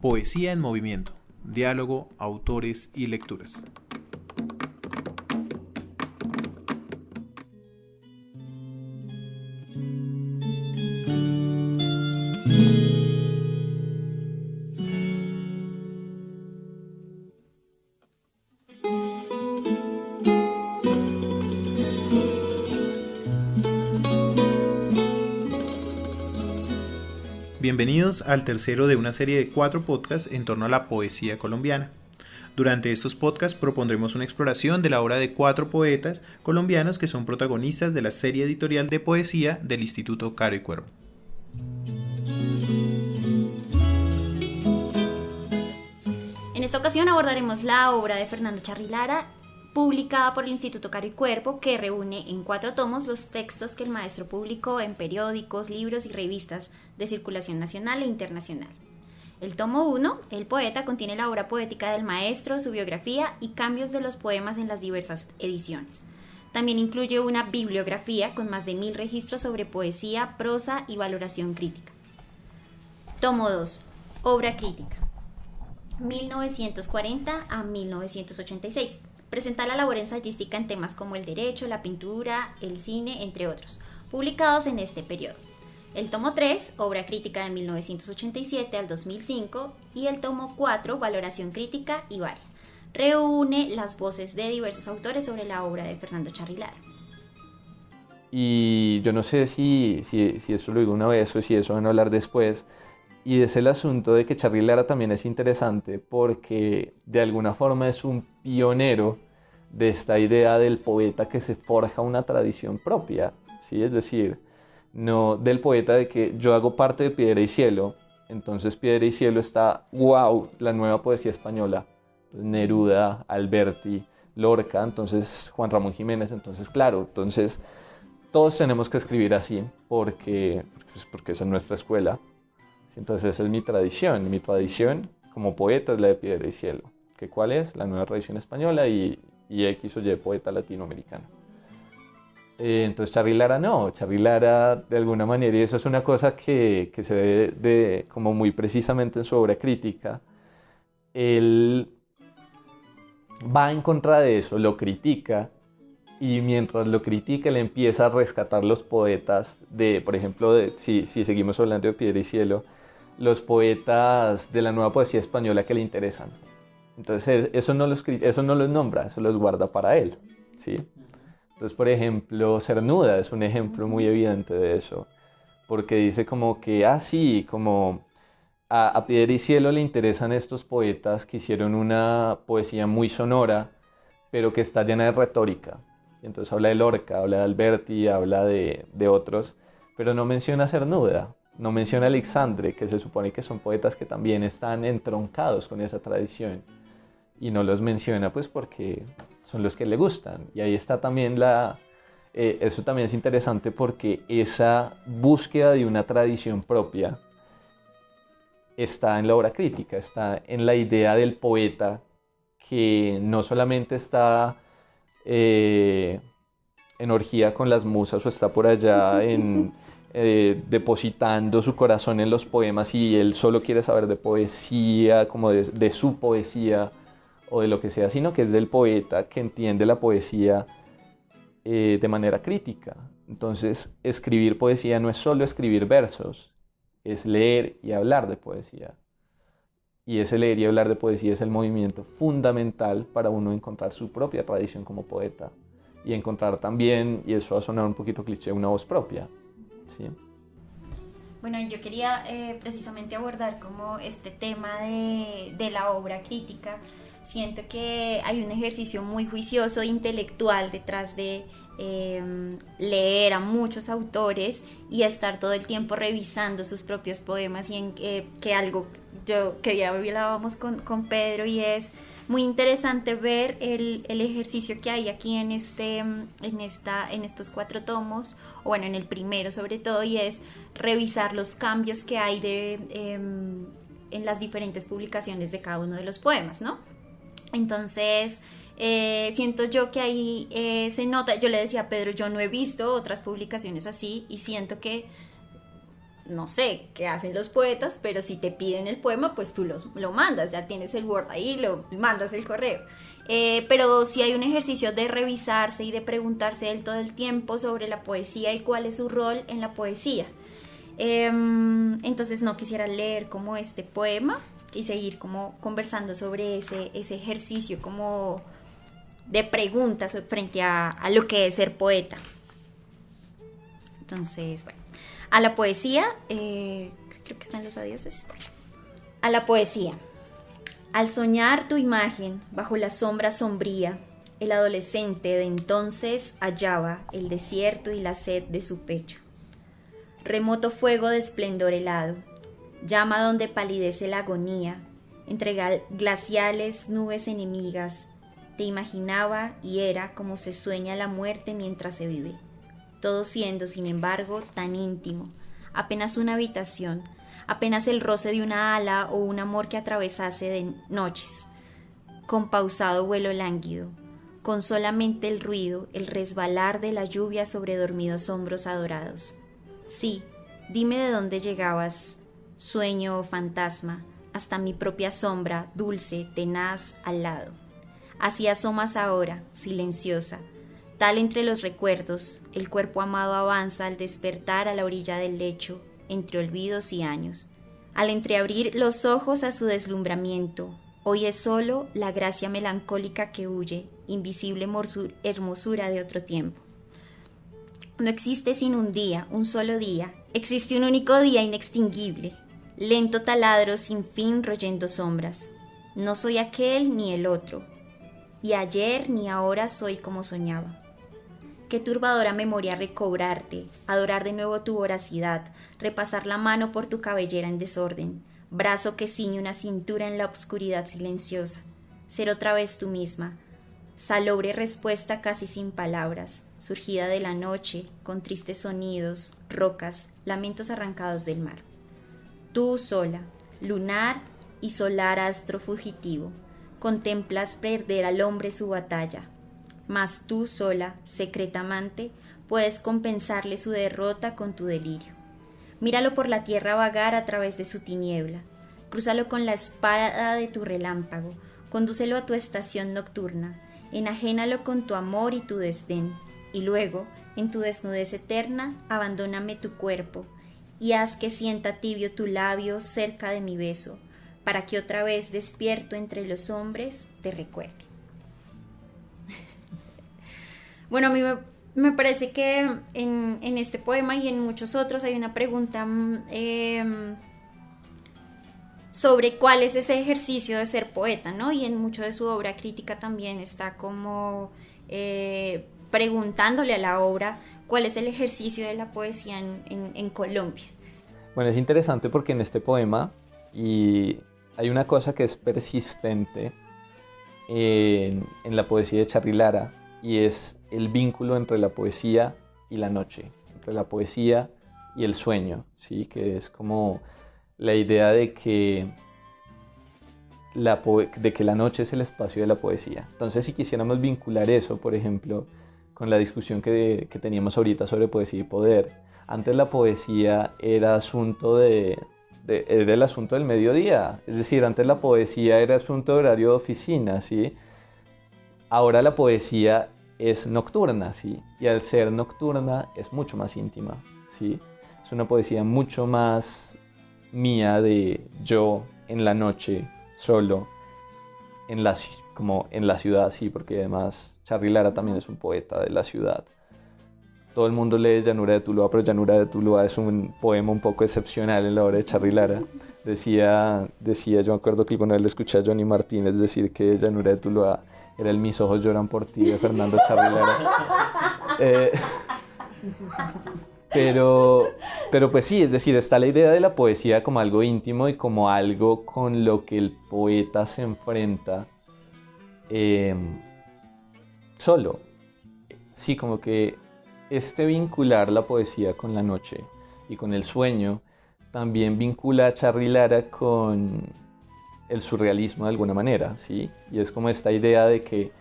Poesía en movimiento, diálogo, autores y lecturas. Bienvenidos al tercero de una serie de 4 podcasts en torno a la poesía colombiana. Durante estos podcasts propondremos una exploración de la obra de 4 poetas colombianos que son protagonistas de la serie editorial de poesía del Instituto Caro y Cuervo. En esta ocasión abordaremos la obra de Fernando Charri Lara, publicada por el Instituto Caro y Cuervo, que reúne en 4 tomos los textos que el maestro publicó en periódicos, libros y revistas de circulación nacional e internacional. El tomo 1, El poeta, contiene la obra poética del maestro, su biografía y cambios de los poemas en las diversas ediciones. También incluye una bibliografía con más de 1000 registros sobre poesía, prosa y valoración crítica. Tomo 2, Obra crítica, 1940 a 1986. Presenta la labor ensayística en temas como el derecho, la pintura, el cine, entre otros, publicados en este periodo. El tomo 3, Obra crítica de 1987 al 2005, y el tomo 4, Valoración crítica y varia. Reúne las voces de diversos autores sobre la obra de Fernando Charri Lara. Y yo no sé si esto lo digo una vez o si eso van a hablar después, y es el asunto de que Charri Lara también es interesante porque de alguna forma es un pionero de esta idea del poeta que se forja una tradición propia, ¿sí? Es decir, no del poeta de que yo hago parte de Piedra y Cielo, entonces Piedra y Cielo está, wow, la nueva poesía española, Neruda, Alberti, Lorca, entonces Juan Ramón Jiménez, entonces claro, entonces todos tenemos que escribir así porque esa es nuestra escuela. Entonces esa es mi tradición como poeta es la de Piedra y Cielo, que cuál es la nueva tradición española y X o Y poeta latinoamericano. Entonces Charri Lara no, Charri Lara de alguna manera, y eso es una cosa que se ve como muy precisamente en su obra crítica, él va en contra de eso, lo critica, y mientras lo critica él empieza a rescatar los poetas de, por ejemplo, si seguimos hablando de Piedra y Cielo, los poetas de la nueva poesía española que le interesan. Entonces eso no los nombra, eso los guarda para él, ¿sí? Entonces, por ejemplo, Cernuda es un ejemplo muy evidente de eso, porque dice como que, sí, como a Piedra y Cielo le interesan estos poetas que hicieron una poesía muy sonora, pero que está llena de retórica. Entonces habla de Lorca, habla de Alberti, habla de otros, pero no menciona a Cernuda, no menciona a Alexandre, que se supone que son poetas que también están entroncados con esa tradición. Y no los menciona pues porque son los que le gustan. Y ahí está también eso también es interesante porque esa búsqueda de una tradición propia está en la obra crítica, está en la idea del poeta que no solamente está en orgía con las musas o está por allá depositando su corazón en los poemas y él solo quiere saber de poesía, como de su poesía o de lo que sea, sino que es del poeta que entiende la poesía de manera crítica. Entonces, escribir poesía no es solo escribir versos, es leer y hablar de poesía. Y ese leer y hablar de poesía es el movimiento fundamental para uno encontrar su propia tradición como poeta y encontrar también, y eso va a sonar un poquito cliché, una voz propia, ¿sí? Bueno, yo quería precisamente abordar como este tema de la obra crítica. Siento que hay un ejercicio muy juicioso, intelectual detrás de leer a muchos autores y estar todo el tiempo revisando sus propios poemas y en que algo que ya hablábamos con Pedro, y es muy interesante ver el ejercicio que hay aquí en estos 4 tomos, o bueno, en el primero sobre todo, y es revisar los cambios que hay en las diferentes publicaciones de cada uno de los poemas, ¿no? Entonces, siento yo que ahí se nota, yo le decía a Pedro, yo no he visto otras publicaciones así y siento que no sé qué hacen los poetas, pero si te piden el poema, pues tú lo mandas, ya tienes el Word ahí, lo mandas el correo. Pero sí hay un ejercicio de revisarse y de preguntarse él todo el tiempo sobre la poesía y cuál es su rol en la poesía. Entonces no quisiera leer como este poema y seguir como conversando sobre ese ejercicio como de preguntas frente a lo que es ser poeta. Entonces, bueno, a la poesía, creo que están los adioses. A la poesía. Al soñar tu imagen bajo la sombra sombría, el adolescente de entonces hallaba el desierto y la sed de su pecho. Remoto fuego de esplendor helado, llama donde palidece la agonía, entre glaciales nubes enemigas, te imaginaba y era como se sueña la muerte mientras se vive. Todo siendo, sin embargo, tan íntimo, apenas una habitación, apenas el roce de una ala o un amor que atravesase de noches, con pausado vuelo lánguido, con solamente el ruido, el resbalar de la lluvia sobre dormidos hombros adorados. Sí, dime de dónde llegabas, sueño o fantasma, hasta mi propia sombra, dulce, tenaz, al lado. Así asomas ahora, silenciosa, tal entre los recuerdos, el cuerpo amado avanza al despertar a la orilla del lecho, entre olvidos y años. Al entreabrir los ojos a su deslumbramiento, hoy es solo la gracia melancólica que huye, invisible hermosura de otro tiempo. No existe sin un día, un solo día, existe un único día inextinguible, lento taladro sin fin royendo sombras. No soy aquel ni el otro, y ayer ni ahora soy como soñaba. Qué turbadora memoria recobrarte, adorar de nuevo tu voracidad, repasar la mano por tu cabellera en desorden, brazo que ciñe una cintura en la obscuridad silenciosa, ser otra vez tú misma, salobre respuesta casi sin palabras, surgida de la noche, con tristes sonidos, rocas, lamentos arrancados del mar. Tú sola, lunar y solar astro fugitivo, contemplas perder al hombre su batalla, mas tú sola, secreta amante, puedes compensarle su derrota con tu delirio. Míralo por la tierra vagar a través de su tiniebla, crúzalo con la espada de tu relámpago, condúcelo a tu estación nocturna, enajénalo con tu amor y tu desdén, y luego, en tu desnudez eterna, abandóname tu cuerpo, y haz que sienta tibio tu labio cerca de mi beso, para que otra vez despierto entre los hombres te recuerde. Bueno, a mí me parece que en este poema y en muchos otros hay una pregunta sobre cuál es ese ejercicio de ser poeta, ¿no? Y en mucho de su obra crítica también está como preguntándole a la obra cuál es el ejercicio de la poesía en Colombia. Bueno, es interesante porque en este poema hay una cosa que es persistente en la poesía de Charly Lara, y es el vínculo entre la poesía y la noche, entre la poesía y el sueño, ¿sí? Que es como la idea de que la noche es el espacio de la poesía. Entonces, si quisiéramos vincular eso, por ejemplo, con la discusión que teníamos ahorita sobre poesía y poder, antes la poesía era era el asunto del mediodía, es decir, antes la poesía era asunto de horario de oficina, ¿sí? Ahora la poesía es nocturna, ¿sí? Y al ser nocturna es mucho más íntima, ¿sí? Es una poesía mucho más mía, de yo en la noche, solo, como en la ciudad, sí, porque además Charly Lara también es un poeta de la ciudad. Todo el mundo lee Llanura de Tuluá, pero Llanura de Tuluá es un poema un poco excepcional en la obra de Charly Lara. Decía, yo me acuerdo que alguna vez le escuché a Johnny Martínez decir que Llanura de Tuluá era el Mis ojos lloran por ti de Fernando Charly Lara. Pero pues sí, es decir, está la idea de la poesía como algo íntimo y como algo con lo que el poeta se enfrenta solo. Sí, como que vincular la poesía con la noche y con el sueño también vincula a Charly Lara con el surrealismo de alguna manera, ¿sí? Y es como esta idea de que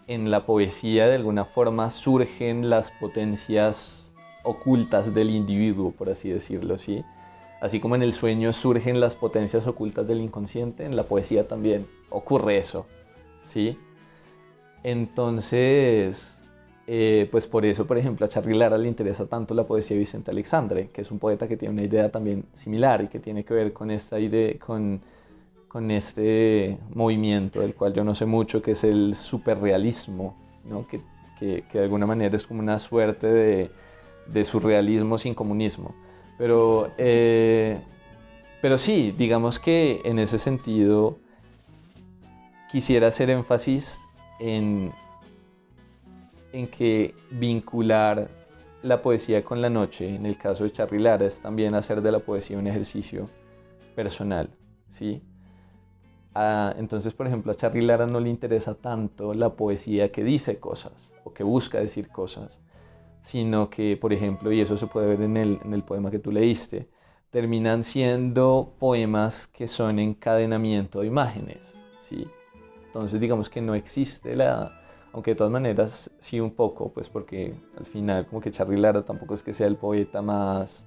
en la poesía de alguna forma surgen las potencias ocultas del individuo, por así decirlo, ¿sí? Así como en el sueño surgen las potencias ocultas del inconsciente, en la poesía también ocurre eso, ¿sí? Entonces, pues por eso, por ejemplo, a Charly Lara le interesa tanto la poesía de Vicente Alexandre, que es un poeta que tiene una idea también similar y que tiene que ver con esta idea, con este movimiento del cual yo no sé mucho, que es el superrealismo, ¿no? Que de alguna manera es como una suerte de surrealismo sin comunismo. Pero sí, digamos que en ese sentido quisiera hacer énfasis en que vincular la poesía con la noche, en el caso de Charly Lara, es también hacer de la poesía un ejercicio personal, ¿sí? Entonces, por ejemplo, a Charly Lara no le interesa tanto la poesía que dice cosas o que busca decir cosas, sino que, por ejemplo, y eso se puede ver en el poema que tú leíste, terminan siendo poemas que son encadenamiento de imágenes, ¿sí? Entonces, digamos que no existe aunque de todas maneras sí un poco, pues porque al final como que Charly Lara tampoco es que sea el poeta más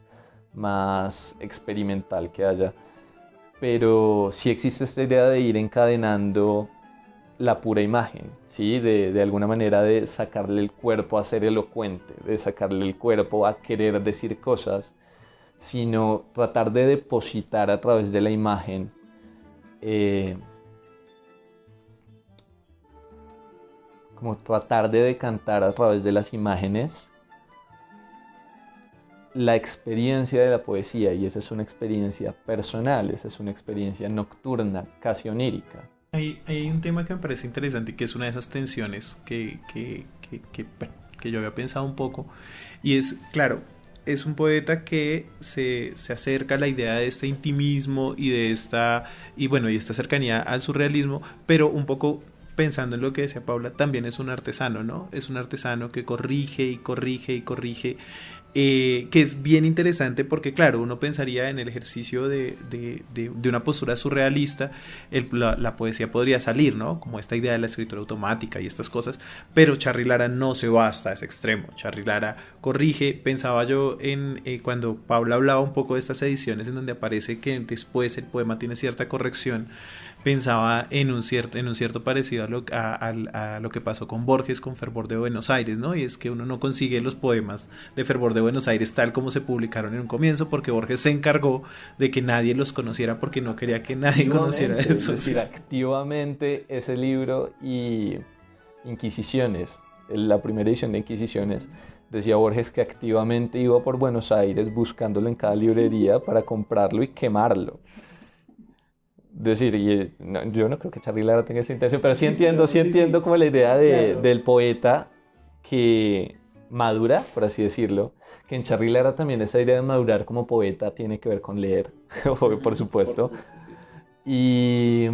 experimental que haya, pero sí existe esta idea de ir encadenando la pura imagen, ¿sí? De alguna manera de sacarle el cuerpo a ser elocuente, de sacarle el cuerpo a querer decir cosas, sino tratar de depositar a través de la imagen como tratar de decantar a través de las imágenes la experiencia de la poesía, y esa es una experiencia personal, esa es una experiencia nocturna, casi onírica. Hay un tema que me parece interesante, que es una de esas tensiones que yo había pensado un poco, y es, claro, es un poeta que se acerca a la idea de este intimismo y de esta cercanía al surrealismo, pero un poco pensando en lo que decía Paula, también es un artesano, ¿no? Es un artesano que corrige y corrige y corrige, que es bien interesante porque, claro, uno pensaría en el ejercicio de una postura surrealista, la poesía podría salir, ¿no? Como esta idea de la escritura automática y estas cosas, pero Charly Lara no se va hasta ese extremo. Charly Lara corrige. Pensaba yo en cuando Paula hablaba un poco de estas ediciones en donde aparece que después el poema tiene cierta corrección. Pensaba en un cierto parecido a lo que pasó con Borges con Fervor de Buenos Aires, ¿no? Y es que uno no consigue los poemas de Fervor de Buenos Aires tal como se publicaron en un comienzo, porque Borges se encargó de que nadie los conociera porque no quería que nadie conociera eso. Es decir, activamente ese libro y Inquisiciones, la primera edición de Inquisiciones, decía Borges que activamente iba por Buenos Aires buscándolo en cada librería para comprarlo y quemarlo. Decir, yo no creo que Charly Lara tenga esa intención, pero sí entiendo como la idea del poeta que madura, por así decirlo, que en Charly Lara también esa idea de madurar como poeta tiene que ver con leer, por supuesto. Y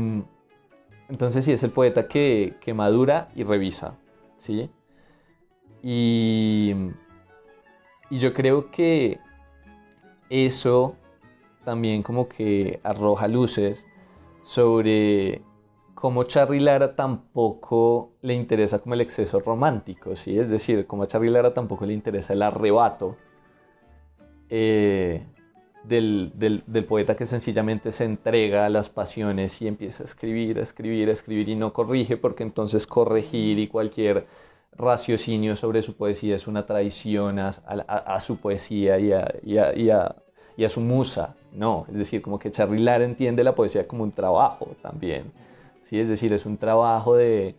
entonces sí, es el poeta que madura y revisa, ¿sí? Y, y yo creo que eso también como que arroja luces sobre cómo Charly Lara tampoco le interesa como el exceso romántico, ¿sí? Es decir, como a Charly Lara tampoco le interesa el arrebato del poeta que sencillamente se entrega a las pasiones y empieza a escribir, a escribir, a escribir y no corrige, porque entonces corregir y cualquier raciocinio sobre su poesía es una traición a su poesía y a su musa. No, es decir, como que Charly Lara entiende la poesía como un trabajo también, ¿sí? Es decir, es un trabajo de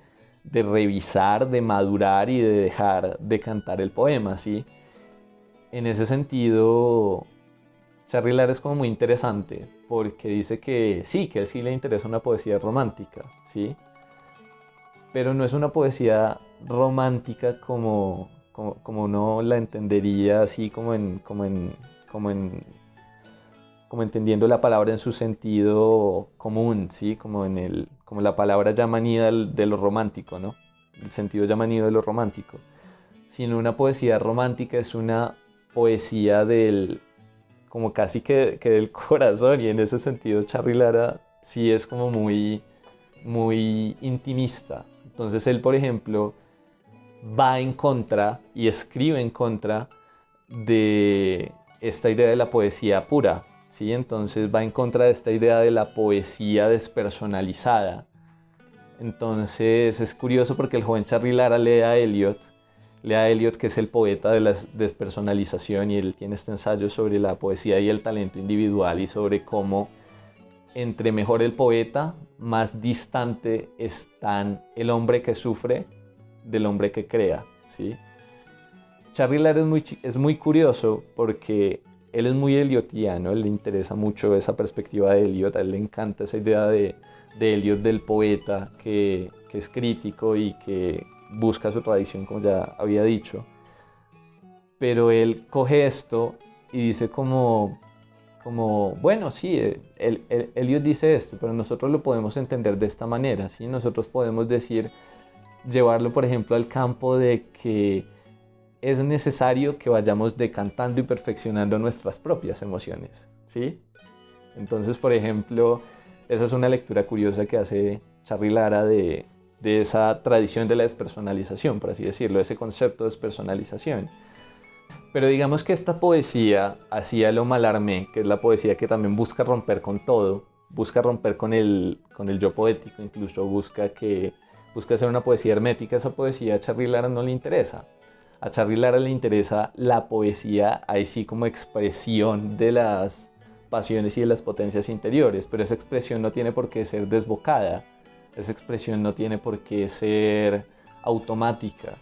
revisar, de madurar y de dejar de cantar el poema, ¿sí? En ese sentido, Charly Lara es como muy interesante porque dice que sí, que a él sí le interesa una poesía romántica, ¿sí? Pero no es una poesía romántica como uno la entendería así como entendiendo la palabra en su sentido común, ¿sí? Como la palabra ya manida de lo romántico, ¿no? El sentido ya manido de lo romántico. Sino una poesía romántica es una poesía como casi que del corazón, y en ese sentido Charly Lara sí es como muy, muy intimista. Entonces él, por ejemplo, va en contra y escribe en contra de esta idea de la poesía pura, ¿sí? Entonces va en contra de esta idea de la poesía despersonalizada. Entonces es curioso porque el joven Charlie Lara lee a Eliot, que es el poeta de la despersonalización, y él tiene este ensayo sobre la poesía y el talento individual y sobre cómo entre mejor el poeta, más distante están el hombre que sufre del hombre que crea, ¿sí? Charlie Lara es muy curioso porque él es muy eliotiano, él le interesa mucho esa perspectiva de Eliot, a él le encanta esa idea de Eliot del poeta que es crítico y que busca su tradición, como ya había dicho. Pero él coge esto y dice como bueno, sí, Eliot dice esto, pero nosotros lo podemos entender de esta manera, ¿sí? Nosotros podemos llevarlo, por ejemplo, al campo de que es necesario que vayamos decantando y perfeccionando nuestras propias emociones, ¿sí? Entonces, por ejemplo, esa es una lectura curiosa que hace Charly Lara de esa tradición de la despersonalización, por así decirlo, ese concepto de despersonalización. Pero digamos que esta poesía, así a lo Mallarmé, que es la poesía que también busca romper con todo, busca romper con el yo poético, incluso busca hacer una poesía hermética, esa poesía a Charly Lara no le interesa. A Charly Lara le interesa la poesía, ahí sí como expresión de las pasiones y de las potencias interiores, pero esa expresión no tiene por qué ser desbocada, esa expresión no tiene por qué ser automática,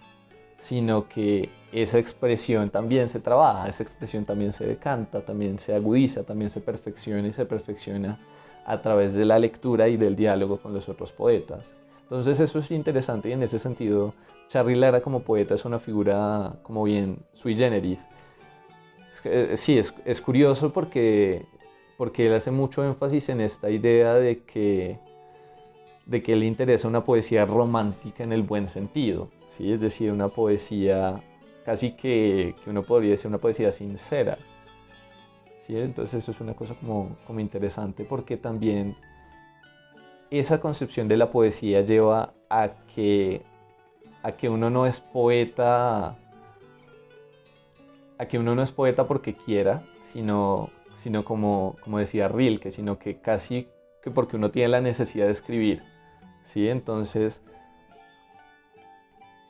sino que esa expresión también se trabaja, esa expresión también se decanta, también se agudiza, también se perfecciona y se perfecciona a través de la lectura y del diálogo con los otros poetas. Entonces eso es interesante y en ese sentido Charly Lara como poeta es una figura como bien sui generis. Sí, es curioso porque él hace mucho énfasis en esta idea de que le interesa una poesía romántica en el buen sentido, ¿sí? Es decir, una poesía casi que uno podría decir una poesía sincera, ¿sí? Entonces eso es una cosa como interesante porque también esa concepción de la poesía lleva a que uno no es poeta, porque quiera, sino como decía Rilke, sino que casi que porque uno tiene la necesidad de escribir, ¿sí? Entonces,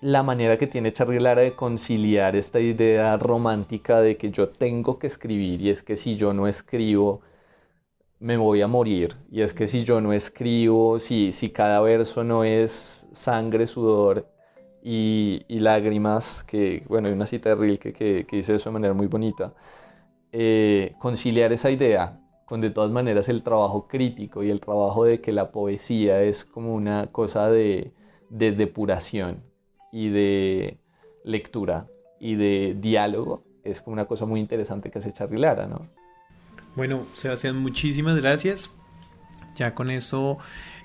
la manera que tiene Charly Lara de conciliar esta idea romántica de que yo tengo que escribir, y es que si yo no escribo, me voy a morir, y es que si yo no escribo, si cada verso no es sangre, sudor y lágrimas, que bueno, hay una cita de Rilke que dice eso de manera muy bonita, conciliar esa idea con de todas maneras el trabajo crítico y el trabajo de que la poesía es como una cosa de depuración y de lectura y de diálogo, es como una cosa muy interesante que hace Charly Lara, ¿no? Bueno, Sebastián, muchísimas gracias. Ya con eso,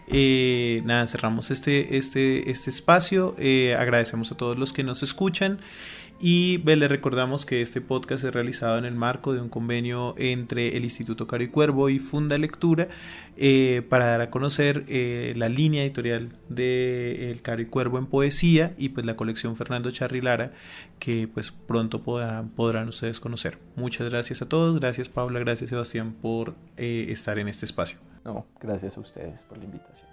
nada, cerramos este espacio. Agradecemos a todos los que nos escuchan y les recordamos que este podcast es realizado en el marco de un convenio entre el Instituto Caro y Cuervo y Funda Lectura para dar a conocer la línea editorial de El Caro y Cuervo en poesía y pues la colección Fernando Charly Lara que pues pronto podrán ustedes conocer. Muchas gracias a todos, gracias Paula, gracias Sebastián por estar en este espacio. No, gracias a ustedes por la invitación.